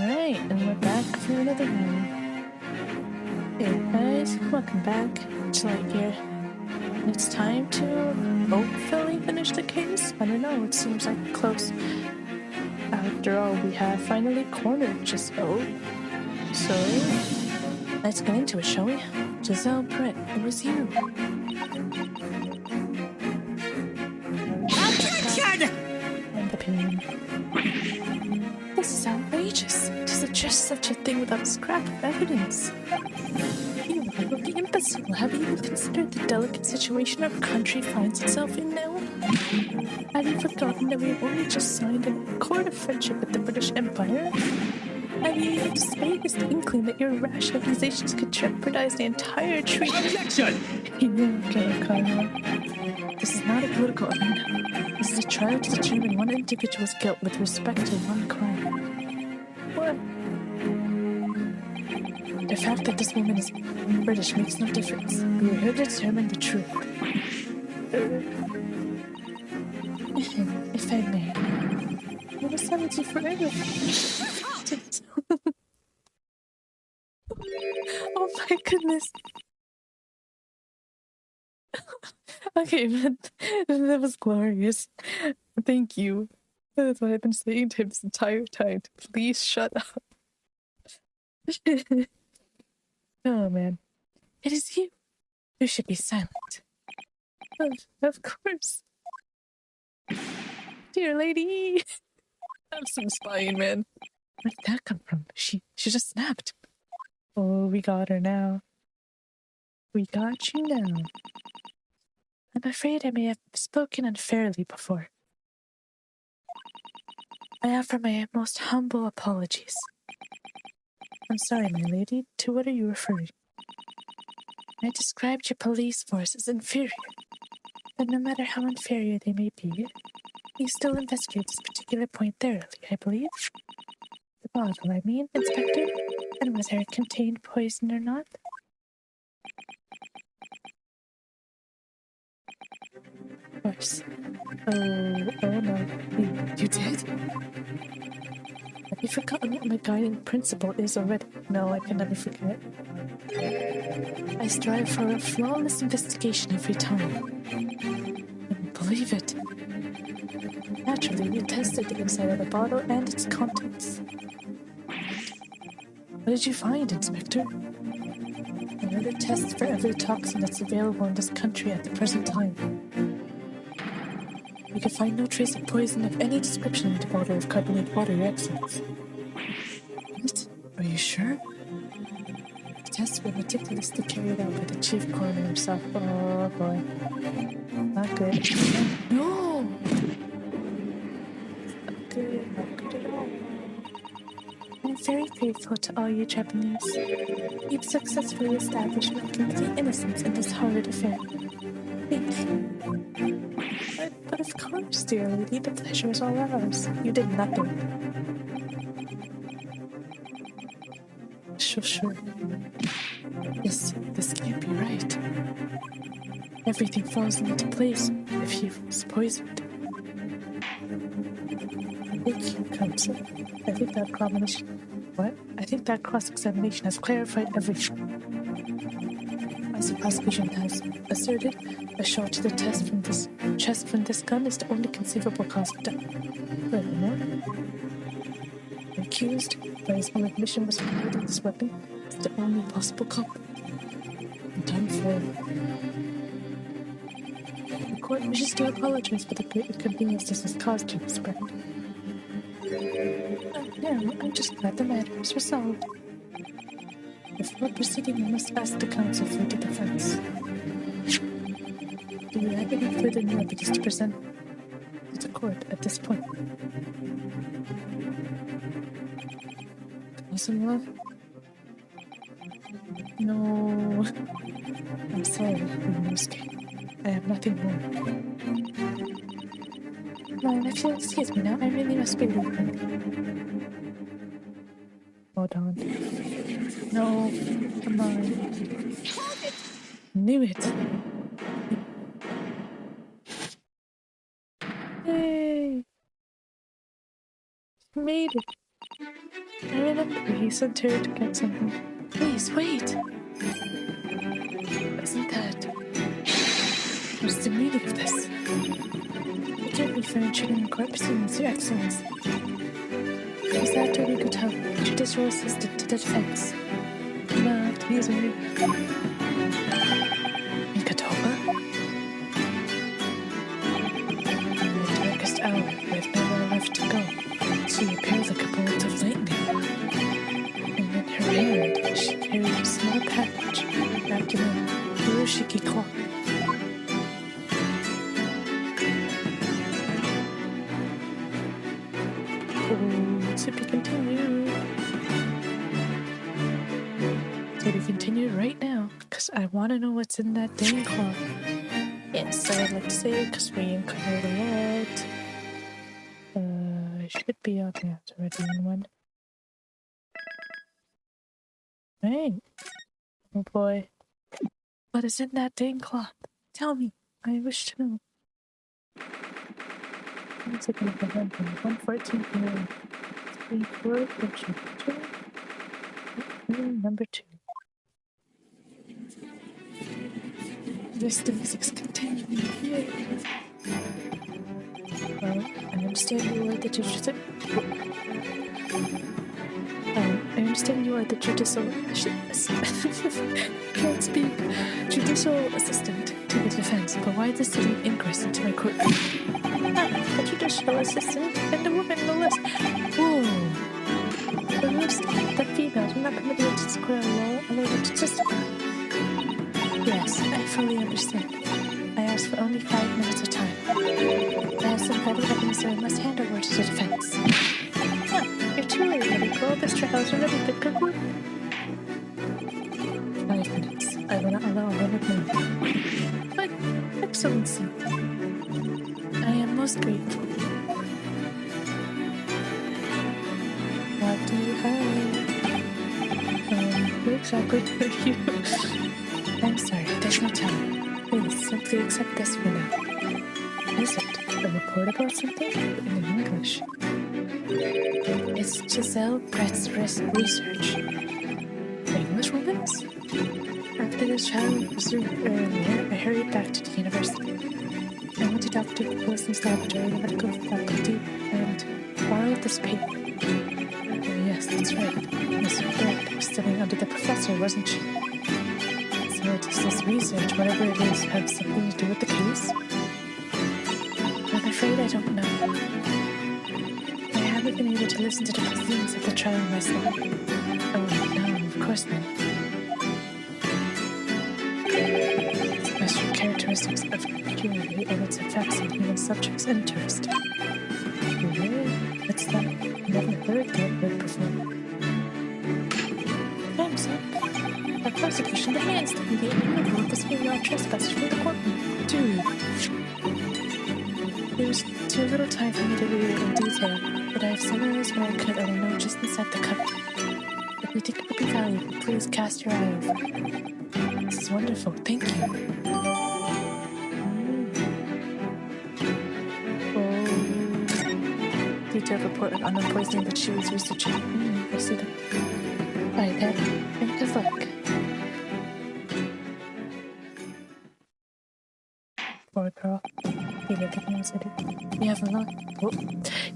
Alright, and we're back for another one. Hey guys, welcome back to Lightyear. It's time to hopefully finish the case. I don't know, it seems like close. After all, we have finally cornered Giselle. So, let's get into it, shall we? Giselle Brett, it was you. Objection! And the pain. This is outrageous. To suggest such a thing without a scrap of evidence. You ugly imbecile, have you even considered the delicate situation our country finds itself in now? Have you forgotten that we've only just signed an accord of friendship with the British Empire? Have you even the vaguest inkling that your rash accusations could jeopardize the entire treaty? Objection! This is not a political arena. This is a trial to determine one individual's guilt with respect to one crime. What? The fact that this woman is British makes no difference. We are here to determine the truth. If I may, I will silence you forever. Oh my goodness. Okay, that was glorious. Thank you. That's what I've been saying to him this entire time. Please shut up. Oh man. It is you. You should be silent. Of course. Dear lady. Have some spying, man. Where did that come from? She just snapped. Oh, we got her now. We got you now. I'm afraid I may have spoken unfairly before. I offer my most humble apologies. I'm sorry, my lady. To what are you referring? I described your police force as inferior. But no matter how inferior they may be, you still investigate this particular point thoroughly, I believe. The bottle, I mean, Inspector? And whether it contained poison or not? Of course. Oh no. You did? Have you forgotten what my guiding principle is already? No, I can never forget. I strive for a flawless investigation every time. And believe it. Naturally, we tested the inside of the bottle and its contents. What did you find, Inspector? I ordered tests for every toxin that's available in this country at the present time. We could find no trace of poison of any description in the bottle of carbonated water, Your Excellency. What? Are you sure? The tests were meticulously carried out by the chief coroner himself. Oh boy. Not good. No! Not good at all. I'm very grateful to all you Japanese. You've successfully established my complete innocence in this horrid affair. Thank you. But of course, dear lady, the pleasure is all ours. You did nothing. Sure. This can't be right. Everything falls into place if he was poisoned. Thank you, counsel. I think that cross-examination has clarified everything. As the prosecution has asserted, a shot to the chest from this gun is the only conceivable cause of death. Furthermore, the accused, by his own admission, was wielding this weapon as the only possible culprit. In time for the court wishes to apologize for the great inconvenience this has caused to Miss Brett. Now, I'm just glad the matter is resolved. Before proceeding, I must ask the counsel for the defense. Do you have any further new evidence to present to the court at this point? Counsel? No. I'm sorry, Yunosuke. I have nothing more. Ma'am, if you'll excuse me now, I really must be leaving. Hold on. No, come on. Knew it. Yay! Made it. I remember he sent her to get something. Please, wait! Isn't that... What's the meaning of this? Forgive me for intruding corpses, Your Excellency. Is that we could help judicial assistant to the defense? No, please wait. Mikatoba? In the darkest hour, with nowhere left to go, she appeared like a bolt of lightning. And in her hand, she carried a small package wrapped in a Hiroshiki cloth. To be continued. To be continued right now, because I want to know what's in that dang cloth. Yes, I would like to say it because we uncovered a lot. It should be on there. It's already in one. Right. Oh boy. What is in that dang cloth? Tell me. I wish to know. Let's look at the 114 million. 3, 4, 2. Number 2. This the music's continuing here. Well, I understand you are the judicial... I understand you are the judicial... can't speak. Judicial assistant to the defense, but why the sudden ingress into my court? A judicial assistant and a woman no less. Whoa. The most that females are not permitted to square a law related to testify. Yes, I fully understand. I asked for only 5 minutes of time. I have some vital evidence that I must hand over to the defense. Oh, you're too late, little girl. This trial is already been concluded. 5 minutes. I will not allow a minute more. But, Excellency, I am most grateful. What do you have? Who exactly are you? I'm sorry, there's no time. Please, simply accept this for now. Is it a report about something? In English. It's Giselle Brett's research. English woman's? After this child was earlier, I hurried back to the university. I went to Dr. Wilson's laboratory, the medical faculty, and borrowed this paper. Oh, yes, that's right. Miss Brett was studying under the professor, wasn't she? So does this research, whatever it is, have something to do with the case? I'm afraid I don't know. I haven't been able to listen to the proceedings of the trial myself. Oh, no, of course not. Special characteristics of mercury and its effects on human subjects interesting. Really? What's that? Never heard that word before. Time's up. The prosecution demands that we be removal of this female trespasser from the courtroom. Dude. There's too little time for me to read it in detail, but I have summarized what I could on a note just inside the cover. If you think it would be valuable, please cast your eye over it. This is wonderful. Thank you. Detailed report on unknown poisoning that she was researching. I see that. Bye, then, and good luck. Poor girl.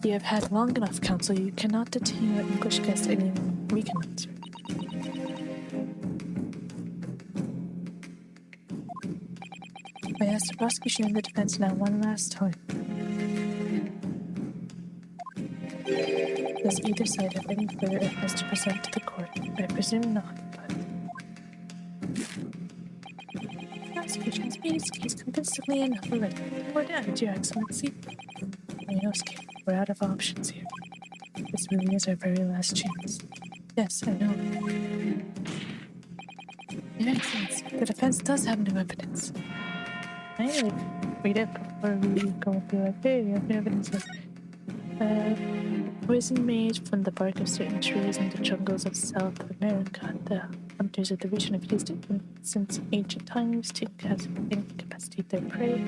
You have had long enough, counsel. You cannot detain your English guest any weekends. I asked the prosecution and the defense now one last time. Does either side have any further evidence to present to the court? I presume not, but... The prosecution has made its case convincingly enough already. Report out, Your Excellency. Iosuke, we're out of options here. This really is our very last chance. Yes, I know. Your Excellency, the defense does have new evidence. I read it before we go and be like, hey, we have new evidence here. Poison made from the bark of certain trees in the jungles of South America. The hunters of the region have used it since ancient times to incapacitate their prey.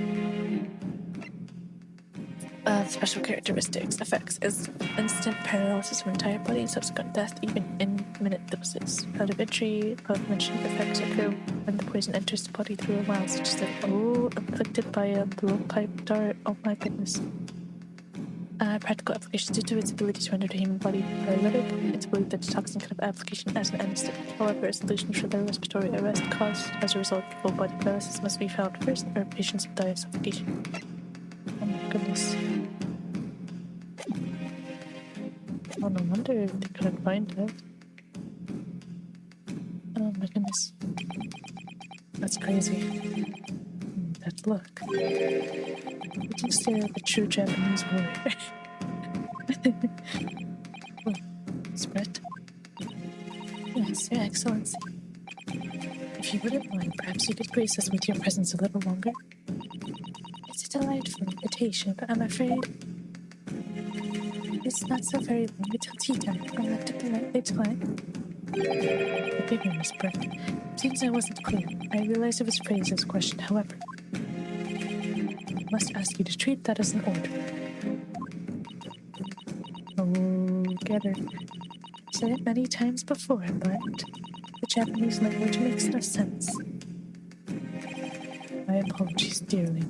Special characteristics. Effects is instant paralysis of entire body, subsequent death, even in minute doses. Out of entry, mentioned effects occur when the poison enters the body through a wound, such as inflicted by a blowpipe dart. Oh my goodness. Practical application due to its ability to render the human body paralytic. It's believed that the toxin could have application as an anesthetic. However, a solution for the respiratory arrest caused as a result of full body paralysis must be found first, or patients will die of suffocation. Oh my goodness. Oh, no wonder they couldn't find it. Oh my goodness. That's crazy. That look. You can stare at the true Japanese warrior. Oh, Spread. Yes, Your Excellency. If you wouldn't mind, perhaps you could grace us with your presence a little longer. It's a delightful invitation, but I'm afraid it's not so very long until tea time. I'll have to politely decline. Forgive me, Miss Brett. Seems I wasn't clear. I realized it was phrased as a question, however. I must ask you to treat that as an order. Oh, get her. I've said it many times before, but the Japanese language makes no sense. My apologies dearly.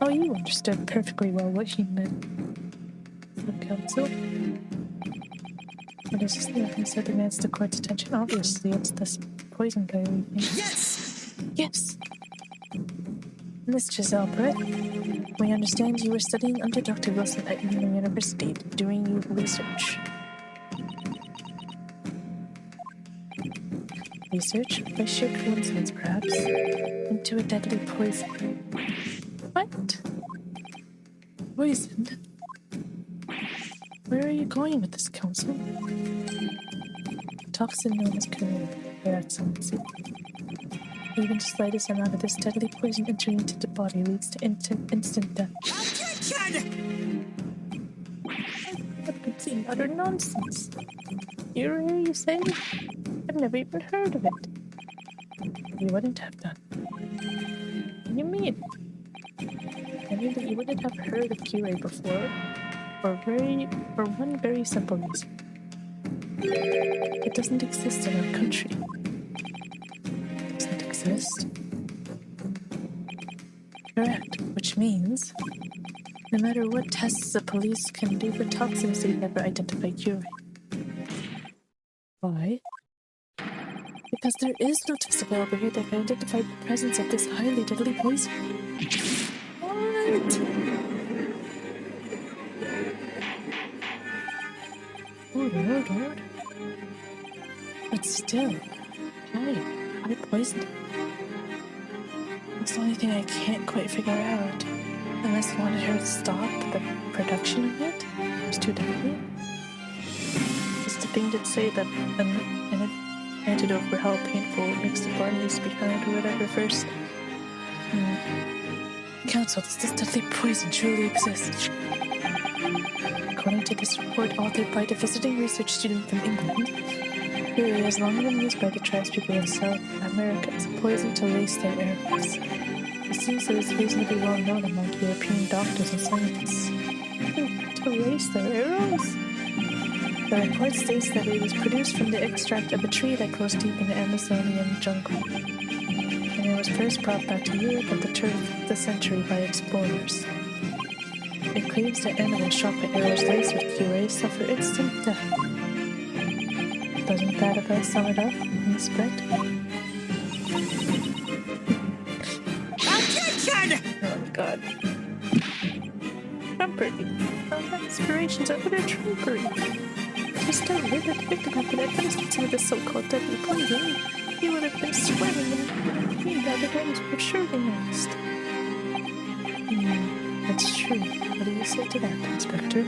Oh, you understood perfectly well what he meant. The council? What is this thing he said demands the court's attention? Obviously, it's this poison guy we think. Yes! Yes! Miss Giselle Brett, we understand you were studying under Dr. Wilson at Union University, doing research. Research, by sheer coincidence perhaps, into a deadly poison. What? Poisoned? Where are you going with this, Council? Toxin known as Corona, Your Excellency. Even the slightest amount of this deadly poison entering into the body leads to instant death. Objection! What complete utter nonsense. Fury, you say? I've never even heard of it. You wouldn't have done. What do you mean? I mean that you wouldn't have heard of Curie before, for one very simple reason. It doesn't exist in our country. It doesn't exist? Correct, which means no matter what tests the police can do for toxins, they never identify Curie. Why? Because there is no test available here that can identify the presence of this highly deadly poison. What? Lord. But still, why poisoned? It's the only thing I can't quite figure out. Unless you wanted her to stop the production of it? It's too deadly. It's the thing that say that an antidote for how painful it makes the blood needs to be found or whatever first. Council, does this deadly poison truly exist? According to this report authored by the visiting research student from England, Curie has long been used by the tribespeople of South America as a poison to lace their arrows. It seems that it's reasonably well known among European doctors and scientists. To lace their arrows? The report states that it was produced from the extract of a tree that grows deep in the Amazonian jungle, and it was first brought back to Europe at the turn of the century by explorers. It claims that animals shot by arrows laced with Curie suffer instant death. Doesn't that about sum it up, Miss Brett? Objection! Oh God. Trumpery. Oh, inspirations are utter trumpery. Just tell her that the victim had been administered some of this so-called deadly poison. He would have been sweating and he had the guns for sure next. That's true. What do you say to that, Inspector?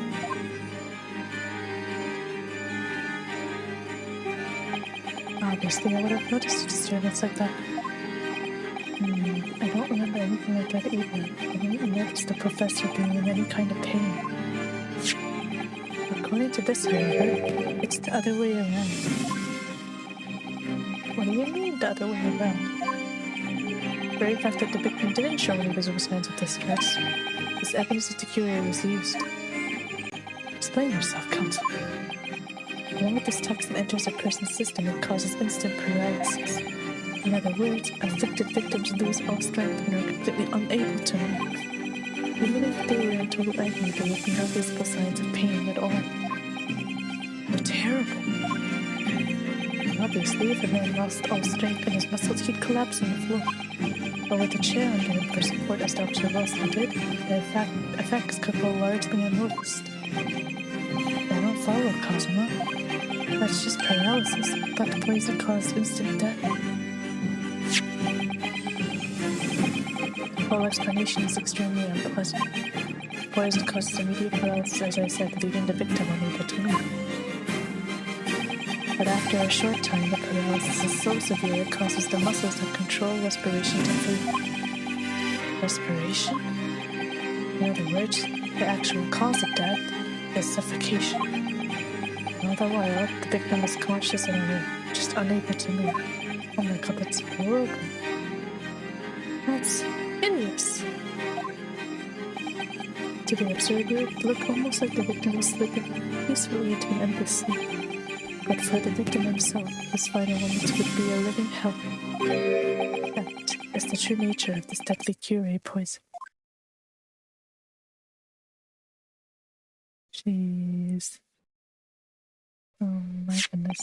Obviously, I would have noticed a disturbance like that. I don't remember anything like that either. I didn't notice the professor being in any kind of pain. According to this, however, it's the other way around. What do you mean, the other way around? very fact that the victim didn't show any visible signs of distress is evidence that the curator was used. Explain yourself, Counsel. Along with this toxin enters a person's system and causes instant paralysis. In other words, afflicted victims lose all strength and are completely unable to move. Even if they were in total agony, there would be no visible signs of pain at all. How terrible. Obviously, if a man lost all strength in his muscles, he'd collapse on the floor. But with a chair under him for support, as Dr. Wilson did, the effects could go largely unnoticed. I don't follow, Cosmo. That's just paralysis. But the poison caused instant death. The whole explanation is extremely unpleasant. Poison causes immediate paralysis, as I said, leaving the victim unable to move. But after a short time, the paralysis is so severe it causes the muscles that control respiration to fail. Respiration? In other words, the actual cause of death is suffocation. All the while, the victim is conscious and alert, just unable to move. Oh my god, that's horrible. That's hideous. To the observer, it looked almost like the victim was slipping peacefully into an endless sleep. But for the victim himself, his final moments would be a living hell. That is the true nature of this deadly curare poison. Jeez. Oh my goodness.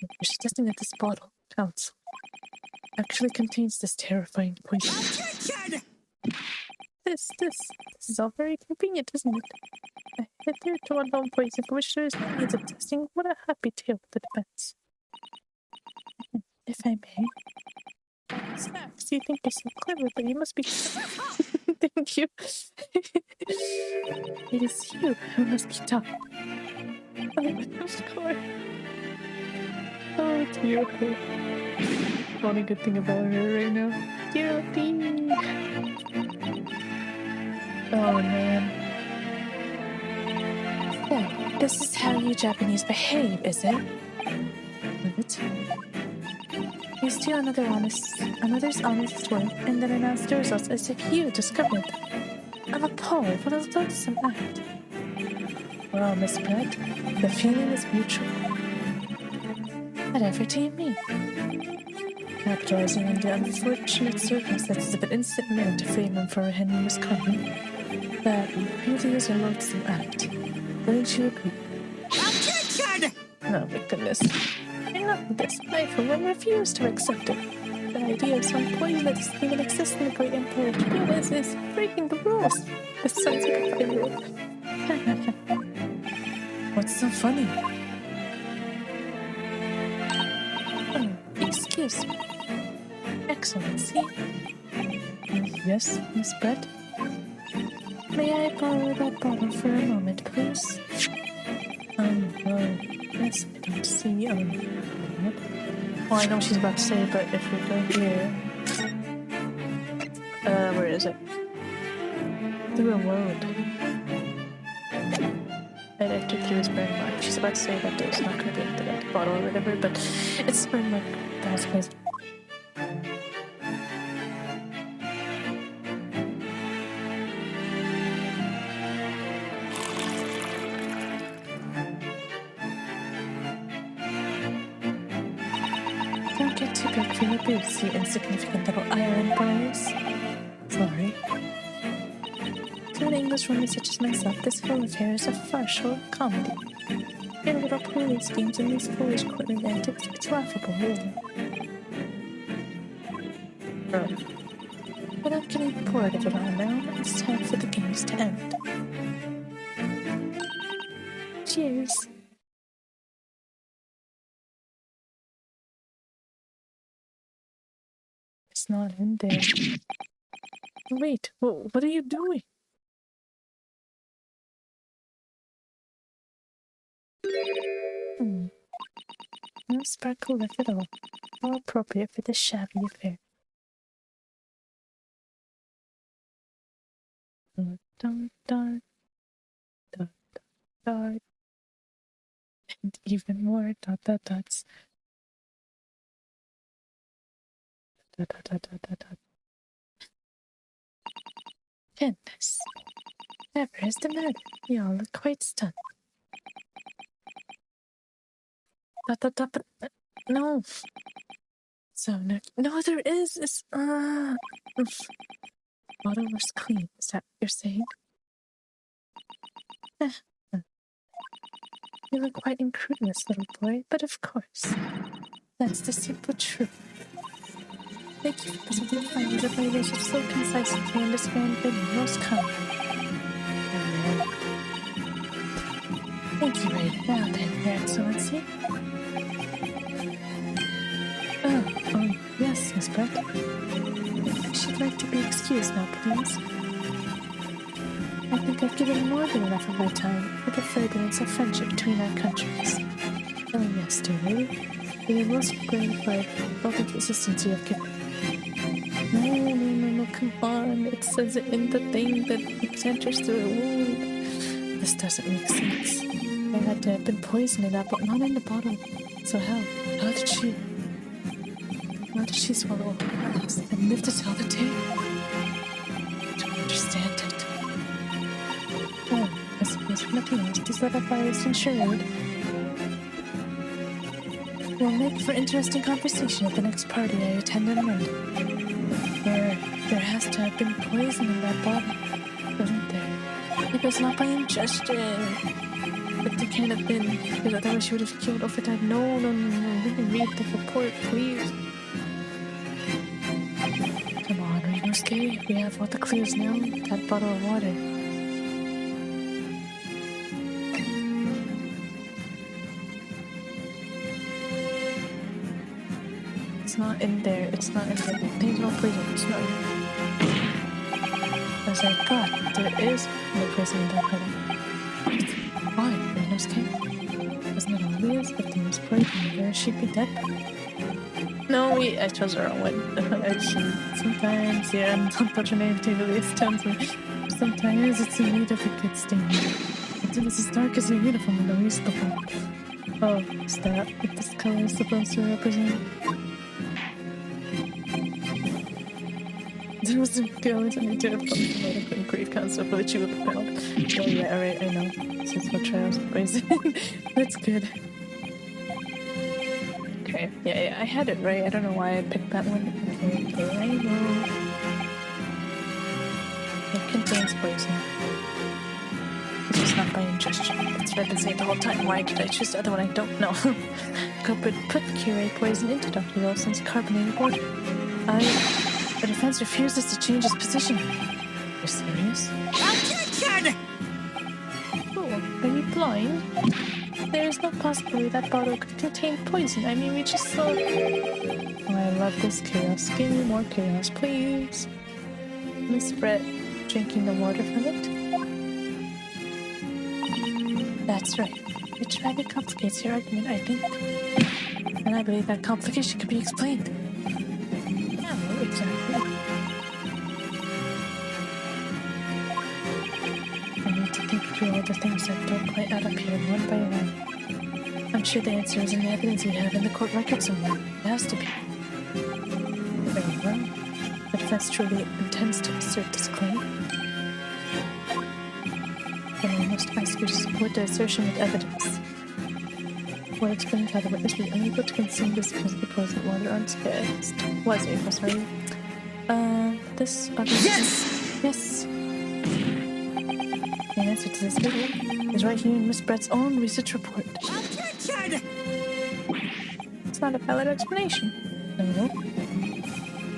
You're suggesting that this bottle, Counsel, actually contains this terrifying poison. Attention! This is all very convenient, isn't it? A hitherto unknown poison for which there is no means of testing. What a happy tale for the defense. If I may. Snacks, you think you're so clever, but you must be... Thank you. It is you who must be tough. Of course. Oh, dear. Only good thing about her right now. Dear Lee. Oh, man. So, this is how you Japanese behave, is it? What? You steal another's honest work, and then announce the results as if you discovered them. I'm appalled. What a loathsome act. Well, Miss Brett, the feeling is mutual. Whatever do you mean? Capitalizing on the unfortunate circumstances of an instant man to frame him for a heinous crime. That really is a loathsome act. Don't you agree? Attention! Oh my goodness. Enough of this. I, for one, refuse to accept it. The idea of some poison that doesn't even exist in the great empire of Japan is breaking the rules. This sounds like a 5-year-old. What's so funny? Oh, excuse me. Excellency. Yes, Miss Brett? May I borrow that bottle for a moment, please? Well, yes, I don't see, what? Well, I know what she's about to say, but if we go here... where is it? Through a road. I took through his burn mark. She's about to say that there's not going to be a bottle or whatever, but it's burn mark. That was crazy. Don't get too big for your boots, you insignificant little iron boys. Sorry. To an Englishwoman such as myself, this whole affair is a farce or a comedy. Your little police schemes and these foolish courtroom antics, it's laughable, really. But I'm getting bored of it all now. It's time for the games to end. Cheers. It's not in there. Wait, what are you doing? No sparkle left at all. How appropriate for this shabby affair. Dun, dun, dun, dun, dun, and even more dot dot dots. Goodness. Never is the matter. You all look quite stunned. No. So, no, there is. It's, bottle was clean. Is that what you're saying? You look quite incredulous, little boy, but of course. That's the simple truth. Thank you for presenting findings of violation so concisely to understand the most common. Thank you, right now, then, Your Excellency. Oh, yes, Miss Brett. I should like to be excused now, please. I think I've given more than enough of my time for the furtherance of friendship between our countries. Oh, yes, dear lady. We are most grateful for all the assistance you have given. No, come on. It says it in the thing that it enters through a wound. This doesn't make sense. There had to have been poison in that, but not in the bottle. So how did she swallow all the glass and live to tell the tale? I don't understand it. Well, I suppose for nothing else, these little fires and charade will make for interesting conversation at the next party I attend in London. There has to have been poison in that bottle, wasn't there? It was not by ingestion. But there can't have been, because otherwise she would have killed off it. No. We can read the report, please. Come on, Renosuke. We have all the clues now. That bottle of water. It's not in there. There's no poison. It's not in there. As I thought, there is no poison in that bottle. Why, Renosuke? Isn't it obvious? If there was poison there, she'd be dead. No, I chose the wrong one. Actually, sometimes, yeah, unfortunately, this tells me. Sometimes it's in need of a good sting. Until it's as dark as your uniform and the least of all. Oh, is that what this color is supposed to represent? There was a girl who did a public and grief concept for which you were proud. Oh yeah, alright, I know. Since what trials and poison. That's good. Okay, yeah, I had it right. I don't know why I picked that one. Okay, I know. It contains poison. It's just not by ingestion. That's what I've been saying the whole time. Why did I choose the other one? I don't know. Culprit put the curate poison into Dr. Wilson's carbonated water. The defense refuses to change its position. You're serious? Objection! Oh, are you blind? There is no possibility that bottle could contain poison. I mean, we just saw... Oh, I love this chaos. Give me more chaos, please. Miss Brett, drinking the water from it? That's right. Which rather complicates your argument, I think. And I believe that complication can be explained. How exactly? I need to think through all the things that don't quite add up here, one by one. I'm sure the answer is in the evidence we have in the court record somewhere. It has to be. Very well. The defense truly intends to assert this claim. Then I must ask you to support the assertion with evidence. What explains how the witness was unable to consume this supposedly poisoned water unscathed? Was able, sorry. This obviously... Yes! The answer to this riddle is right here in Miss Brett's own research report. Objection! It's not a valid explanation. No.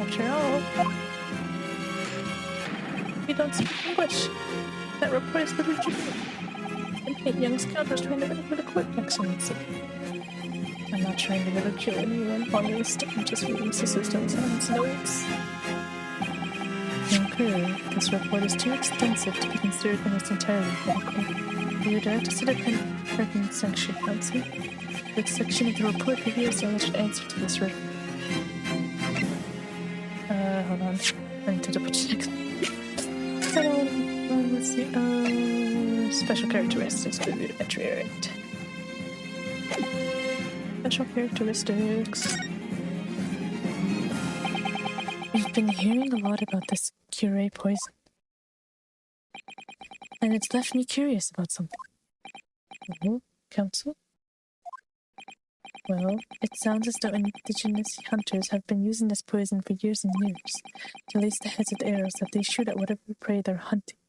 After all, you don't speak English. That report is literature. And 8 young scoundrels trying to ridicule the court, Excellency. I'm not trying to ridicule anyone on this. I'm just reading Sister Stone's notes. Okay, this report is too extensive to be considered in its entirety medical. You direct us to the pertinent section, Counsel. Which section of the report reveals the alleged answer to this riddle? Hold on. I need to double check. Let's see. Special characteristics. Entry, right. Special characteristics. I've been hearing a lot about this curé poison, and it's left me curious about something. Oh, Council? Well, it sounds as though indigenous hunters have been using this poison for years and years to lace the heads with arrows that they shoot at whatever prey they're hunting.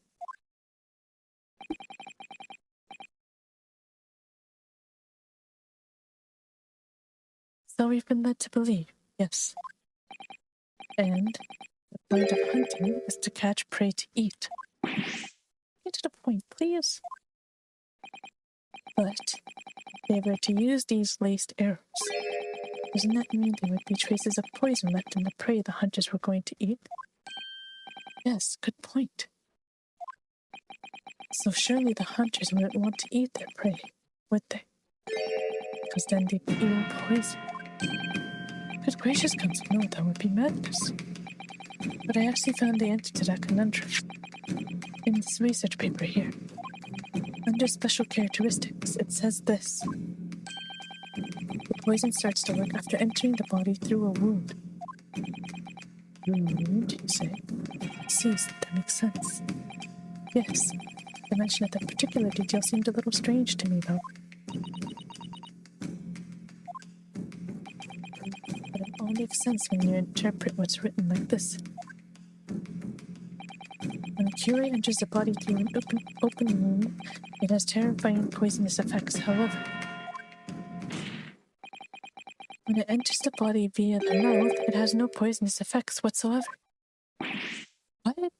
So we've been led to believe, yes. And the point of hunting is to catch prey to eat. Get to the point, please. But if they were to use these laced arrows, doesn't that mean there would be traces of poison left in the prey the hunters were going to eat? Yes, good point. So surely the hunters wouldn't want to eat their prey, would they? Because then they'd be eating poison. Good gracious, Council, no, that would be madness. But I actually found the answer to that conundrum in this research paper here. Under special characteristics, it says this. The poison starts to work after entering the body through a wound. Wound, you say? See, that makes sense. Yes, the mention of that particular detail seemed a little strange to me, though. But it all makes sense when you interpret what's written like this. When a curé enters the body through an open wound, it has terrifying poisonous effects, however. When it enters the body via the mouth, it has no poisonous effects whatsoever. What?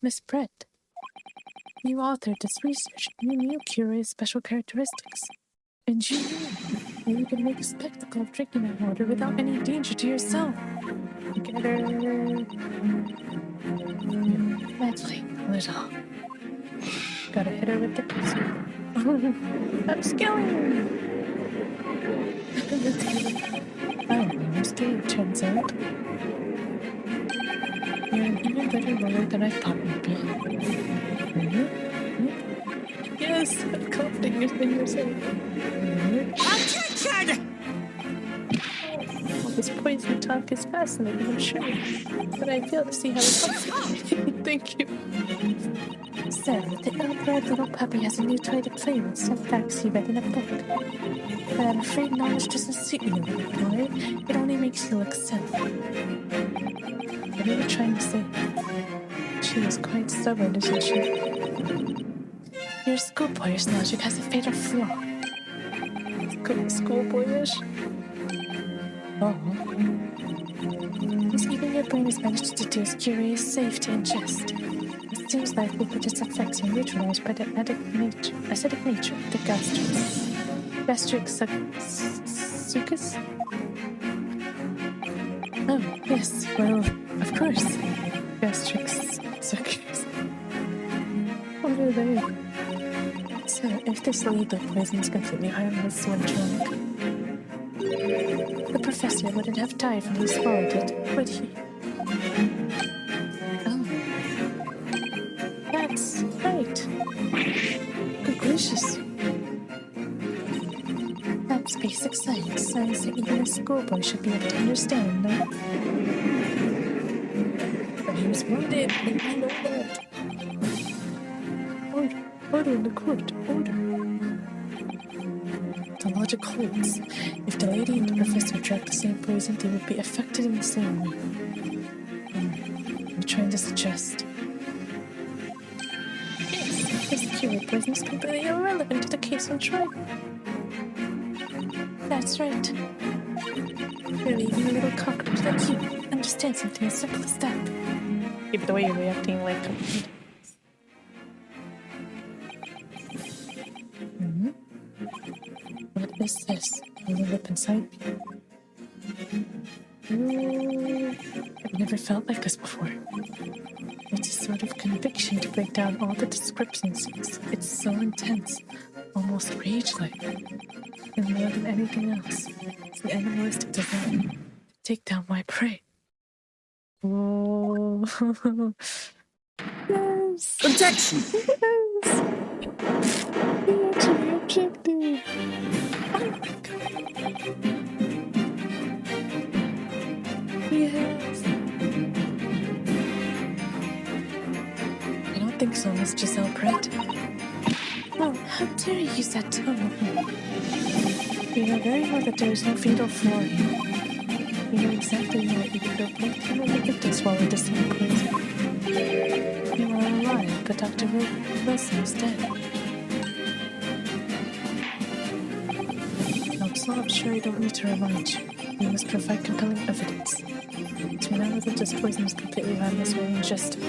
Miss Brett, you authored this research. You knew curé's special characteristics. And you knew that you could make a spectacle of drinking that water without any danger to yourself. Get her. Meddling a little. Gotta hit her with the pistol. I'm scaling! I'm scared, turns out. You're an even better lawyer than I thought you'd be. Yes, I'm confident in yourself. Attention! All this poison talk is fascinating, I'm sure. But I fail to see how it helps. Thank you. So, the ill-bred little puppy has a new toy to play with, some facts he read in a book. But I'm afraid knowledge doesn't suit you, little boy. It only makes you look silly. What are you trying to say? She is quite stubborn, isn't she? Your schoolboyish logic has a fatal flaw. Schoolboyish? Oh. Because even your brain has managed to deduce curé is safe to ingest. It seems likely that its effects are neutralized by the acidic nature of the gastric sucus? Oh, yes, well, of course. Gastric suckers. What are they? So, if this lethal poison is completely harmless when drunk, the professor wouldn't have died when he swallowed it, would he? Oh. That's right. Good gracious. That's basic science. Science that even a schoolboy should be able to understand, no? But he was wounded, and I know that. Order in the court. Order. The logic holds. If the lady and the professor drank the same poison, they would be affected in the same way. I'm trying to suggest. Yes, this curé poison is completely irrelevant to the case on trial. That's right. Really, even a little cockroach like you understands something as simple as that. Even the way you're reacting like a... What is this? A little lip inside me? I've never felt like this before. It's a sort of conviction to break down all the discrepancies. It's so intense, almost rage-like. And more than anything else, it's the animalistic desire to take down my prey. Oh, yes! Objection! Yes! He actually objected! Oh my god! Yeah! so, Miss Giselle Pratt. Oh, how dare you use that tone? You know very well that there is no fatal flaw here. You know exactly what you could have both you and the victim swallowed the same poison. You are alive, but Dr. Wilson is dead. So I'm sure I don't need to remind you. You must provide compelling evidence. To know that this poison is completely harmless or ingested.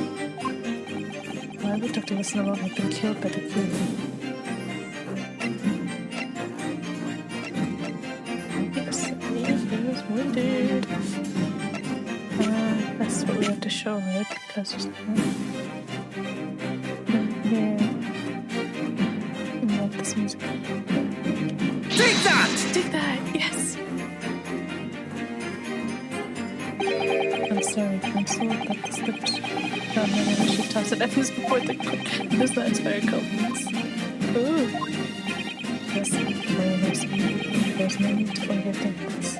Why would Dr. Wilson alone have been killed by the cure? Yes, he was wounded. That's what we have to show, right? Because yeah. I love this music. Take that! Take that, yes! I'm sorry, I'm so about the slipped. No, I should toss it at this before the quick. Does not inspire confidence. Ooh! Yes, there's no need to overthink this.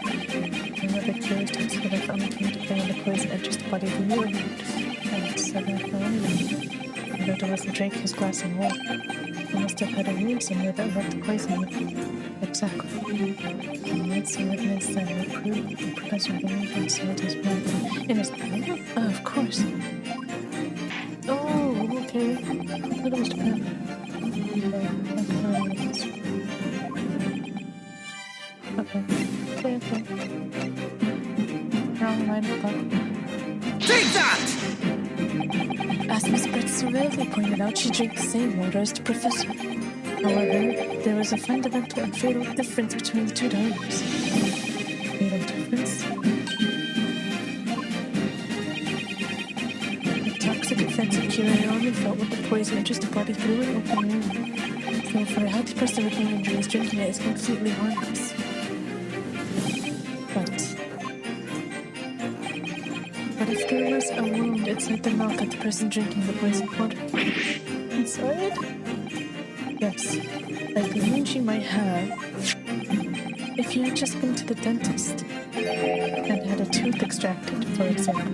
Another curious test that I found the key to play when the poison enters the body of the wound. And so therefore, the doctor wasn't drink his glass of water. He must have had a wound somewhere that left the poison. Exactly. And some evidence that will prove the professor believed inside his blood. In his blood? Oh, of course. Oh, okay. What was that? Okay. Wrong line of thought. Take that! As Miss Brett severely pointed out, she drank the same water as the professor. However, there was a fundamental and fatal difference between the two diners. Fatal difference? The toxic offensive cure only felt when the poison enters the body through an open wound. So for a healthy person with no injuries, drinking it is completely harmless. But if there was a wound inside the mouth of the person drinking the poisoned water? Inside? Yes, like the wound you might have if you had just been to the dentist and had a tooth extracted, for example.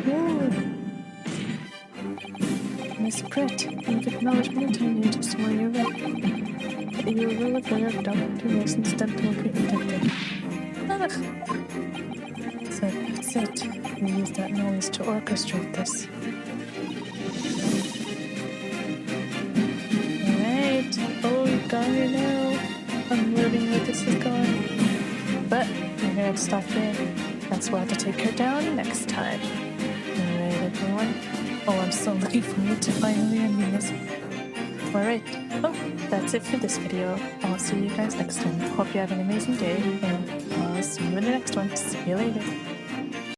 Ooh. Miss Pratt, you've acknowledged many times you just where you're right. That you were well aware of Dr. Wilson's dental equipment technique. So that's it. We use that knowledge to orchestrate this. Alright. Oh, you got her now. I'm loving where this is going. But we're gonna have to stop here. That's why I have to take her down next time. Alright, everyone. Oh, I'm so looking forward to finally ending this. Alright. Oh, that's it for this video. I'll see you guys next time. Hope you have an amazing day, and I'll see you in the next one. See you later.